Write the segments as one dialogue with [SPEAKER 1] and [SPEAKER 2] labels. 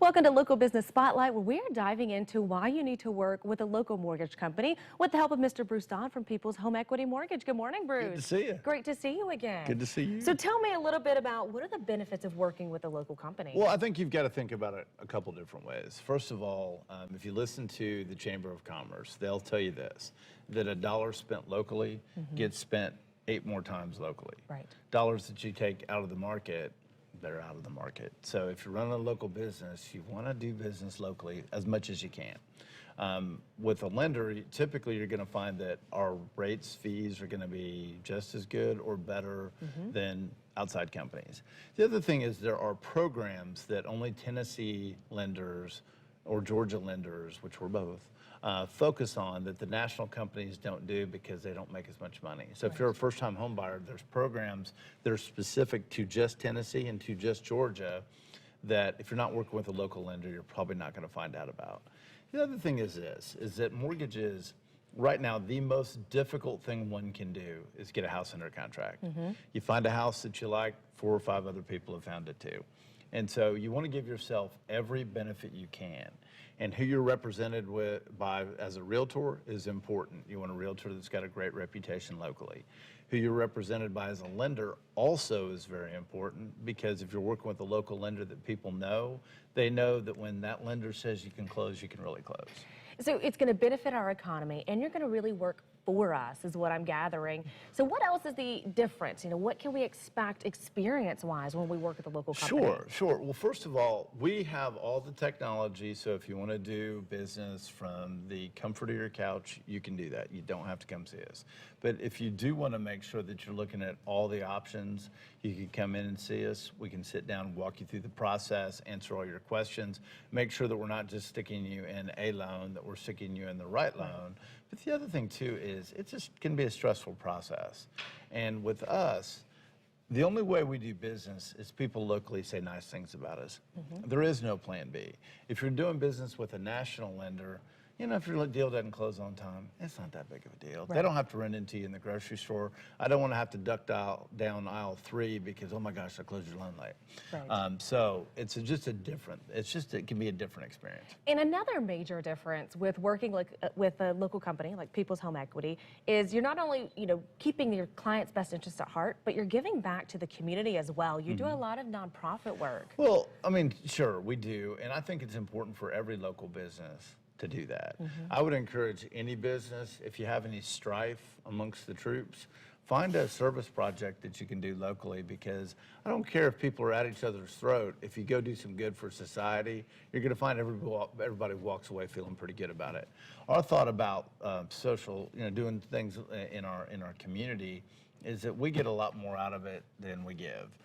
[SPEAKER 1] Welcome to Local Business Spotlight, where we're diving into why you need to work with a local mortgage company with the help of Mr. Bruce Dodd from People's Home Equity Mortgage. Good morning, Bruce.
[SPEAKER 2] Good to see you.
[SPEAKER 1] Great to see you again.
[SPEAKER 2] Good to see you.
[SPEAKER 1] So tell me a little bit about what are the benefits of working with a local company?
[SPEAKER 2] Well, I think you've got to think about it a couple different ways. First of all, if you listen to the Chamber of Commerce, they'll tell you this, that a dollar spent locally gets spent 8 more times locally.
[SPEAKER 1] Right.
[SPEAKER 2] Dollars that you take out of the market, they're out of the market. So if you're running a local business, you want to do business locally as much as you can. With a lender, typically you're going to find that our rates, fees are going to be just as good or better than outside companies. The other thing is there are programs that only Tennessee lenders or Georgia lenders, which we're both, focus on that the national companies don't do because they don't make as much money. So if you're a first-time home buyer, there's programs that are specific to just Tennessee and to just Georgia that if you're not working with a local lender, you're probably not going to find out about. The other thing is this, is that mortgages, right now, the most difficult thing one can do is get a house under contract. You find a house that you like, 4 or 5 other people have found it too. And so you want to give yourself every benefit you can. And who you're represented by as a realtor is important. You want a realtor that's got a great reputation locally. Who you're represented by as a lender also is very important, because if you're working with a local lender that people know, they know that when that lender says you can close, you can really close.
[SPEAKER 1] So it's going to benefit our economy, and you're going to really work for us, is what I'm gathering. So what else is the difference? You know, what can we expect experience-wise when we work with a local company?
[SPEAKER 2] Sure. Well, first of all, we have all the technology, so if you want to do business from the comfort of your couch, you can do that. You don't have to come see us. But if you do want to make sure that you're looking at all the options, you can come in and see us. We can sit down, walk you through the process, answer all your questions, make sure that we're not just sticking you in a loan, that we're sticking you in the right loan. But the other thing too is it just can be a stressful process. And with us, the only way we do business is people locally say nice things about us. There is no plan B. If you're doing business with a national lender, you know, if your deal doesn't close on time, it's not that big of a deal. They don't have to run into you in the grocery store. I don't want to have to duck down aisle 3 because, oh my gosh, I closed your loan late. So it's just a different, it can be a different experience.
[SPEAKER 1] And another major difference with working with a local company like People's Home Equity is you're not only, you know, keeping your client's best interest at heart, but you're giving back to the community as well. You do a lot of nonprofit work.
[SPEAKER 2] Well, I mean, sure, we do. And I think it's important for every local business to do that. I would encourage any business, if you have any strife amongst the troops, find a service project that you can do locally, because I don't care if people are at each other's throat. If you go do some good for society, you're going to find everybody walks away feeling pretty good about it. Our thought about social, you know, doing things in our community is that we get a lot more out of it than we give.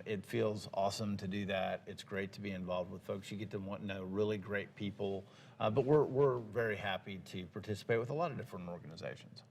[SPEAKER 2] It feels awesome to do that. It's great to be involved with folks. You get to know really great people. But we're very happy to participate with a lot of different organizations.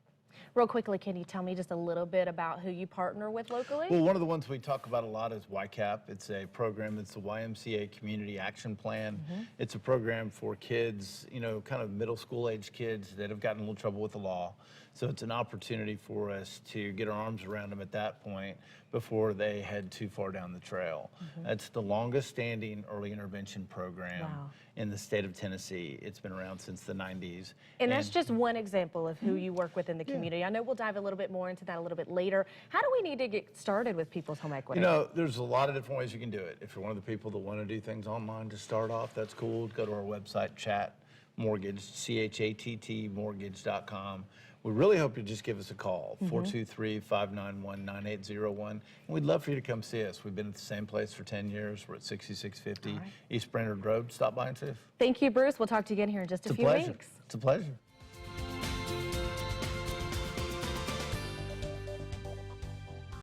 [SPEAKER 1] Real quickly, can you tell me just a little bit about who you partner with locally?
[SPEAKER 2] Well, one of the ones we talk about a lot is YCAP. It's a program, it's the YMCA Community Action Plan. It's a program for kids, you know, kind of middle school age kids that have gotten in a little trouble with the law. So it's an opportunity for us to get our arms around them at that point before they head too far down the trail. It's the longest standing early intervention program in the state of Tennessee. It's been around since the 90s.
[SPEAKER 1] And that's just one example of who you work with in the community. I know we'll dive a little bit more into that a little bit later. How do we need to get started with People's Home Equity?
[SPEAKER 2] You know, there's a lot of different ways you can do it. If you're one of the people that want to do things online to start off, that's cool. Go to our website, Chat Mortgage, CHATT mortgage.com. We really hope you just give us a call, 423-591-9801. And we'd love for you to come see us. We've been at the same place for 10 years. We're at 6650 East Brainerd Road. Stop by and see us.
[SPEAKER 1] Thank you, Bruce. We'll talk to you again here in just a few weeks.
[SPEAKER 2] It's a pleasure.